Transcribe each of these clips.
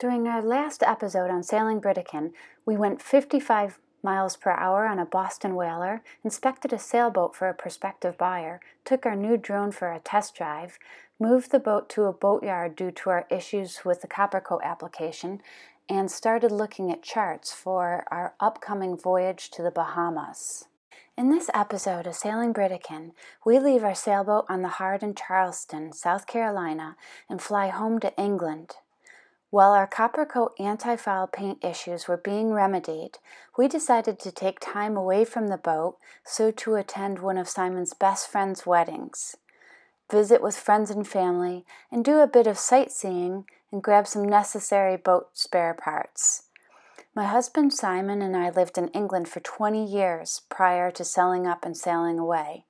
During our last episode on Sailing Britican, we went 55 miles per hour on a Boston whaler, inspected a sailboat for a prospective buyer, took our new drone for a test drive, moved the boat to a boatyard due to our issues with the copper coat application, and started looking at charts for our upcoming voyage to the Bahamas. In this episode of Sailing Britican, we leave our sailboat on the Hard in Charleston, South Carolina, and fly home to England. While our copper coat anti-foul paint issues were being remedied, we decided to take time away from the boat so to attend one of Simon's best friend's weddings, visit with friends and family, and do a bit of sightseeing and grab some necessary boat spare parts. My husband Simon and I lived in England for 20 years prior to selling up and sailing away.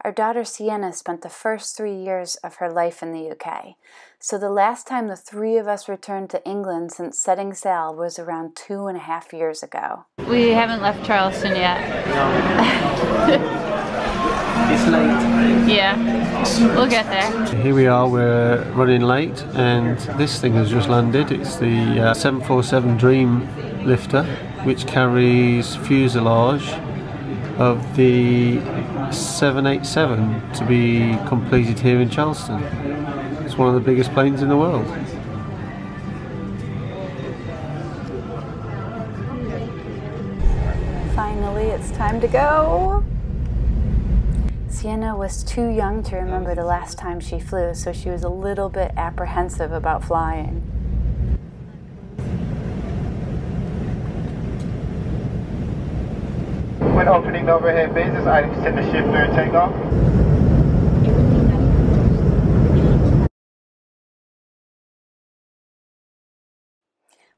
Our daughter Sienna spent the first 3 years of her life in the UK, so the last time the three of us returned to England since setting sail was around 2.5 years ago. We haven't left Charleston yet. It's late. Yeah, we'll get there. Here we are, we're running late, and this thing has just landed. It's the 747 Dream lifter, which carries fuselage of the 787 to be completed here in Charleston. It's one of the biggest planes in the world. Finally, it's time to go. Sienna was too young to remember the last time she flew, so she was a little bit apprehensive about flying. When opening the overhead bases, items tend to shift during takeoff.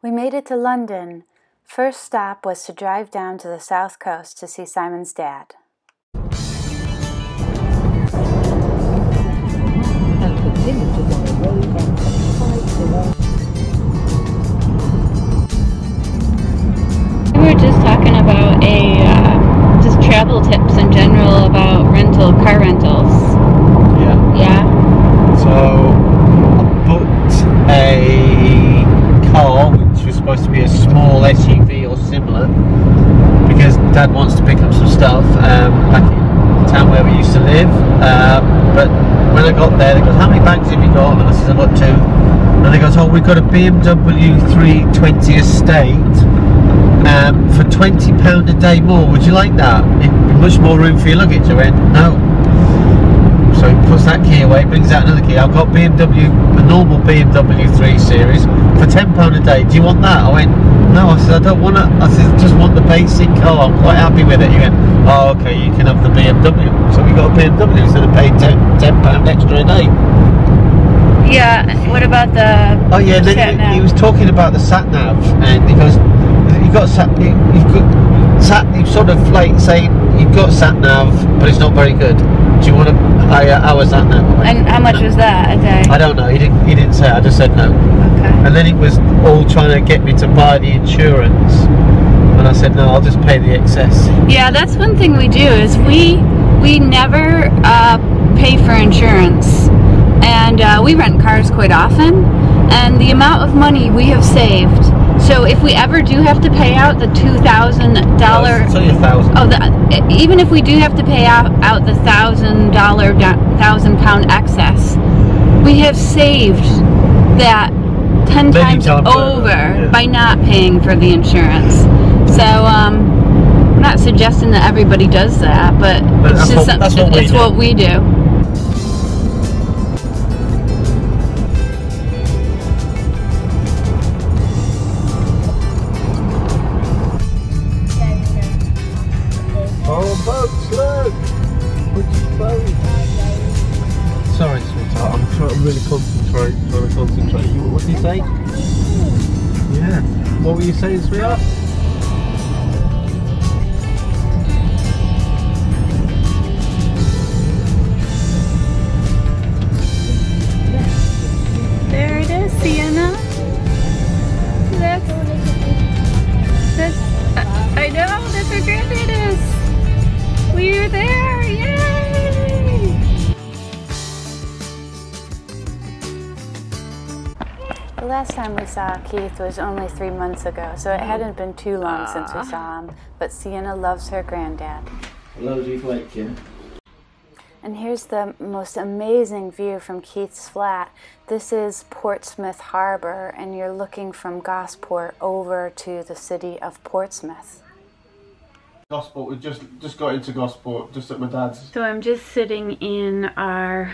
We made it to London. First stop was to drive down to the south coast to see Simon's dad. We were just talking about just travel tips in general about car rentals. Yeah. Yeah. So I booked a car which was supposed to be a small SUV or similar because Dad wants to pick up some stuff back in town where we used to live. But when I got there, they goes, "How many bags have you got?" And I said, "I've got 2." And they goes, "Oh, we've got a BMW 320 Estate for £20 a day more. Would you like that? It'd be much more room for your luggage." I went, "No." So he puts that key away, brings out another key. I've got a normal BMW 3 Series for £10 a day. Do you want that? I went, "No." I said, "I don't want it." I said, "Just want the basic car. I'm quite happy with it." He went, "Oh, okay, you can have the BMW." So we got a BMW instead of paying £10 extra a day. Yeah, what about the Oh yeah, then he was talking about the sat nav, and he goes, you've sort of like saying you've got sat nav, but it's not very good. Do you want to hire our sat nav? And how much was that a day? I don't know. He didn't say. I just said no. Okay. And then it was all trying to get me to buy the insurance, and I said no. I'll just pay the excess. Yeah, that's one thing we do is we never pay for insurance, and we rent cars quite often, and the amount of money we have saved. So if we ever do have to pay out the $2,000, It's only $1,000. Even if we do have to pay out the $1,000 £1,000 excess, we have saved that 10 times over by not paying for the insurance. So I'm not suggesting that everybody does that, but it's just what we do. Sorry, sweetheart. I'm really trying to concentrate. What did you say? Yeah. What were you saying, sweetheart? There it is, Sienna. That's I know, that's where Granddad is. We're there, yay! The last time we saw Keith was only 3 months ago, so it hadn't been too long since we saw him. But Sienna loves her granddad. And here's the most amazing view from Keith's flat. This is Portsmouth Harbor, and you're looking from Gosport over to the city of Portsmouth. Gosport, we just got into Gosport, just at my dad's. So I'm just sitting in our,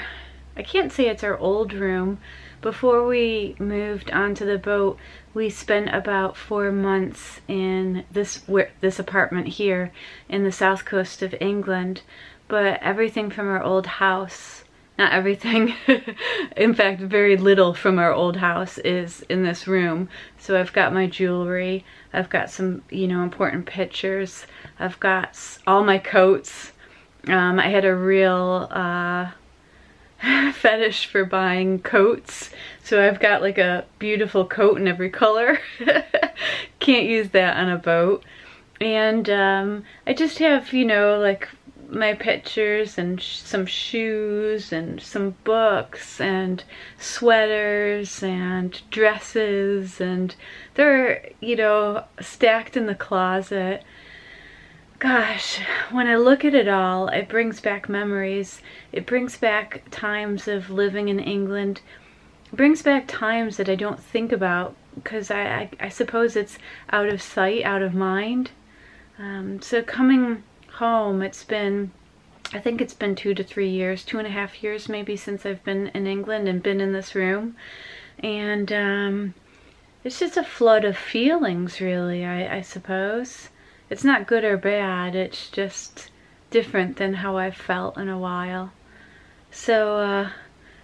I can't say it's our old room. Before we moved onto the boat, we spent about 4 months in this apartment here in the south coast of England. But everything from our old house, not everything, in fact very little from our old house is in this room. So I've got my jewelry, I've got some, you know, important pictures, I've got all my coats. I had a real fetish for buying coats, so I've got like a beautiful coat in every color. Can't use that on a boat. And I just have, you know, like my pictures and some shoes and some books and sweaters and dresses, and they're, you know, stacked in the closet. Gosh, when I look at it all, it brings back memories. It brings back times of living in England. It brings back times that I don't think about because I suppose it's out of sight, out of mind. So coming home, it's been, I think it's been 2 to 3 years, 2.5 years maybe, since I've been in England and been in this room. And it's just a flood of feelings, really, I suppose. It's not good or bad, it's just different than how I've felt in a while. So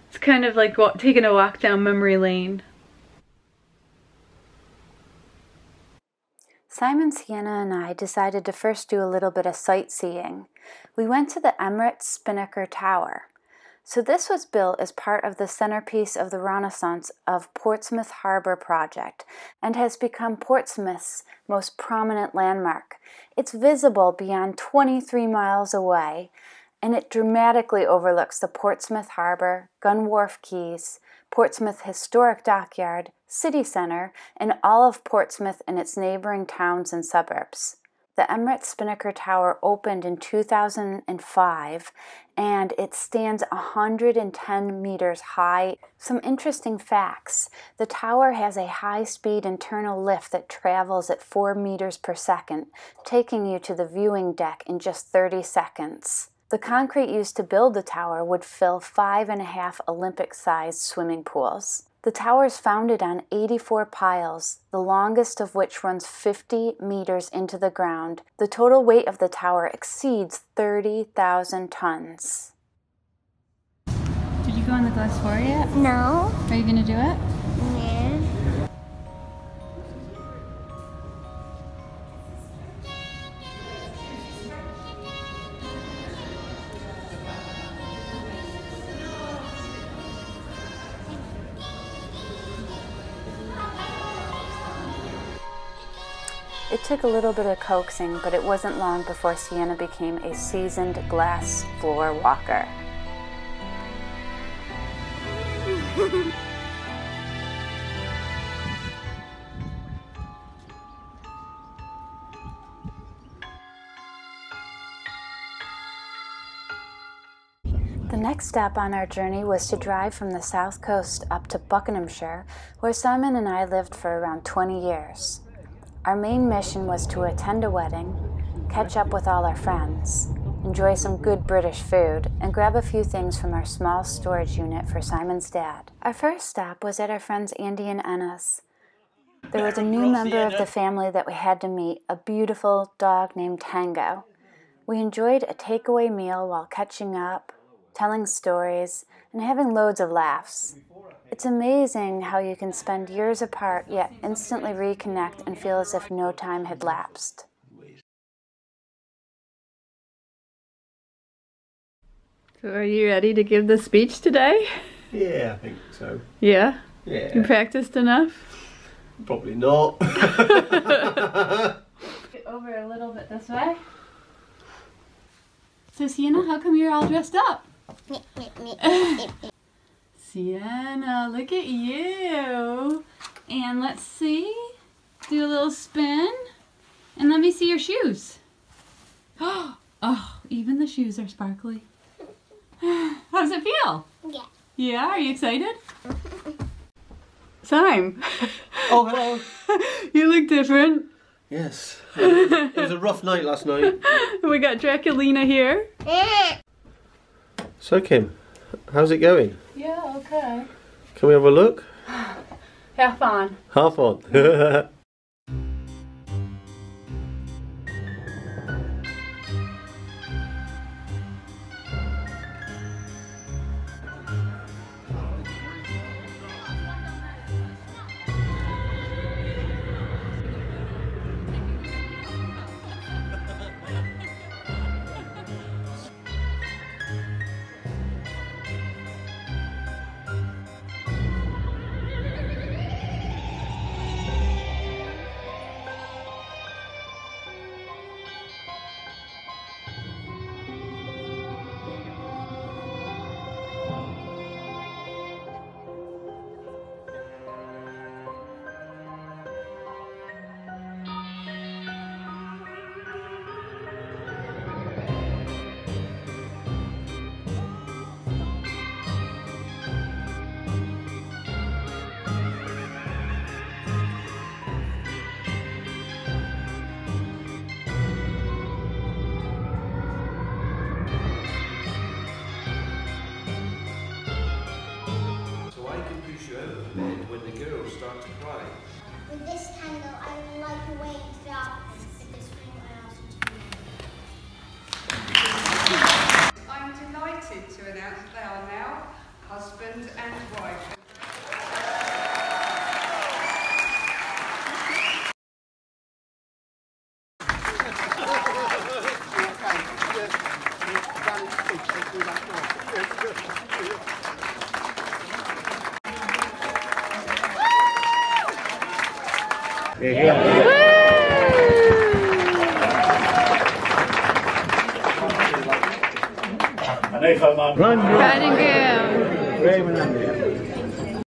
it's kind of like taking a walk down memory lane. Simon, Sienna, and I decided to first do a little bit of sightseeing. We went to the Emirates Spinnaker Tower. So this was built as part of the centerpiece of the Renaissance of Portsmouth Harbor project and has become Portsmouth's most prominent landmark. It's visible beyond 23 miles away, and it dramatically overlooks the Portsmouth Harbor, Gun Wharf Quays, Portsmouth Historic Dockyard, City Centre, and all of Portsmouth and its neighboring towns and suburbs. The Emirates Spinnaker Tower opened in 2005, and it stands 110 meters high. Some interesting facts. The tower has a high-speed internal lift that travels at 4 meters per second, taking you to the viewing deck in just 30 seconds. The concrete used to build the tower would fill 5.5 Olympic-sized swimming pools. The tower is founded on 84 piles, the longest of which runs 50 meters into the ground. The total weight of the tower exceeds 30,000 tons. Did you go on the glass floor yet? No. Are you going to do it? Yeah. It took a little bit of coaxing, but it wasn't long before Sienna became a seasoned glass floor walker. The next stop on our journey was to drive from the south coast up to Buckinghamshire, where Simon and I lived for around 20 years. Our main mission was to attend a wedding, catch up with all our friends, enjoy some good British food, and grab a few things from our small storage unit for Simon's dad. Our first stop was at our friends Andy and Anna's. There was a new member of the family that we had to meet, a beautiful dog named Tango. We enjoyed a takeaway meal while catching up, telling stories, and having loads of laughs. It's amazing how you can spend years apart yet instantly reconnect and feel as if no time had lapsed. So are you ready to give the speech today? Yeah, I think so. Yeah? Yeah. You practiced enough? Probably not. Get over a little bit this way. So Sienna, how come you're all dressed up? Sienna, look at you. And let's see. Do a little spin. And let me see your shoes. Oh, even the shoes are sparkly. How does it feel? Yeah. Yeah, are you excited? Time. Oh, hello. You look different. Yes. It was a rough night last night. We got Draculina here. So, Kim, how's it going? Yeah, okay. Can we have a look? Have fun. Half on. When the girls start to cry. With this candle, I would like a way to the office at this point I asked you to. I'm delighted to announce they are now husband and wife.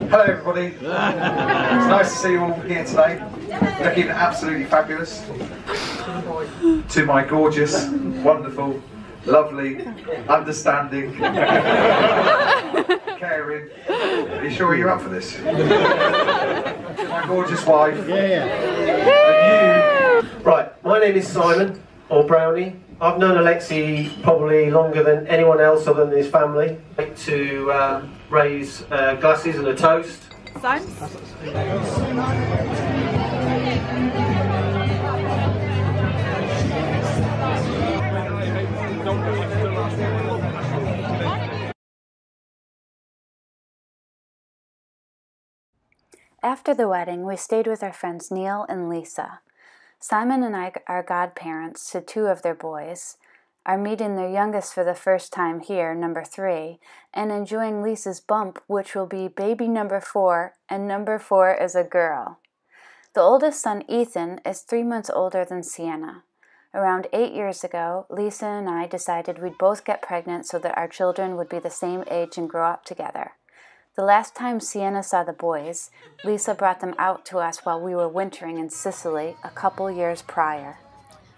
Hello everybody, it's nice to see you all here today, looking absolutely fabulous. To my gorgeous, wonderful, lovely, understanding, caring, are you sure you're up for this? To my gorgeous wife, and you. Right, my name is Simon, or Brownie. I've known Alexi probably longer than anyone else other than his family. I'd like to raise glasses and a toast. After the wedding, we stayed with our friends Neil and Lisa. Simon and I are godparents to two of their boys, are meeting their youngest for the first time here, number 3, and enjoying Lisa's bump, which will be baby number 4, and number 4 is a girl. The oldest son, Ethan, is 3 months older than Sienna. Around 8 years ago, Lisa and I decided we'd both get pregnant so that our children would be the same age and grow up together. The last time Sienna saw the boys, Lisa brought them out to us while we were wintering in Sicily a couple years prior.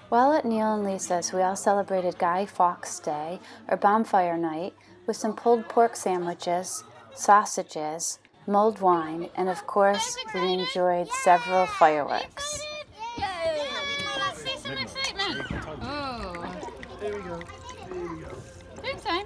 While at Neil and Lisa's, we all celebrated Guy Fawkes Day, or bonfire night, with some pulled pork sandwiches, sausages, mulled wine, and of course, we enjoyed several fireworks. Oh. There we go. Good time.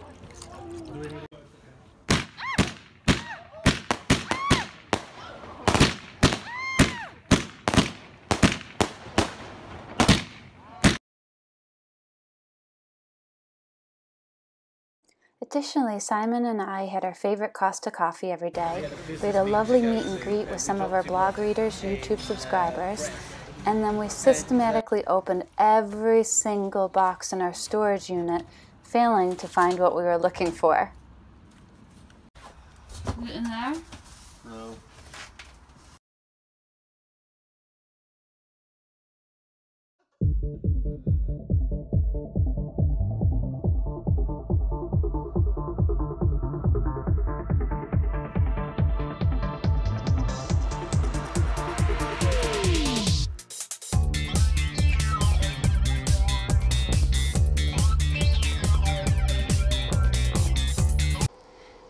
Additionally, Simon and I had our favorite Costa coffee every day. We had a lovely meet and greet with some of our blog readers, YouTube subscribers, and then we systematically opened every single box in our storage unit, failing to find what we were looking for. Is it in there? No.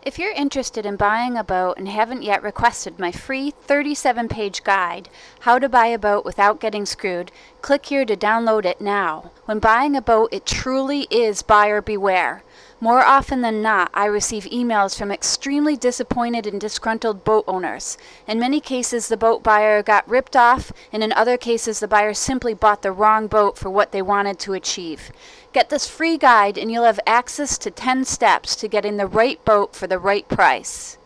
If you're interested in buying a boat and haven't yet requested my free 37-page guide, How to Buy a Boat Without Getting Screwed, click here to download it now. When buying a boat, it truly is buyer beware. More often than not, I receive emails from extremely disappointed and disgruntled boat owners. In many cases, the boat buyer got ripped off, and in other cases, the buyer simply bought the wrong boat for what they wanted to achieve. Get this free guide and you'll have access to 10 steps to getting the right boat for the right price.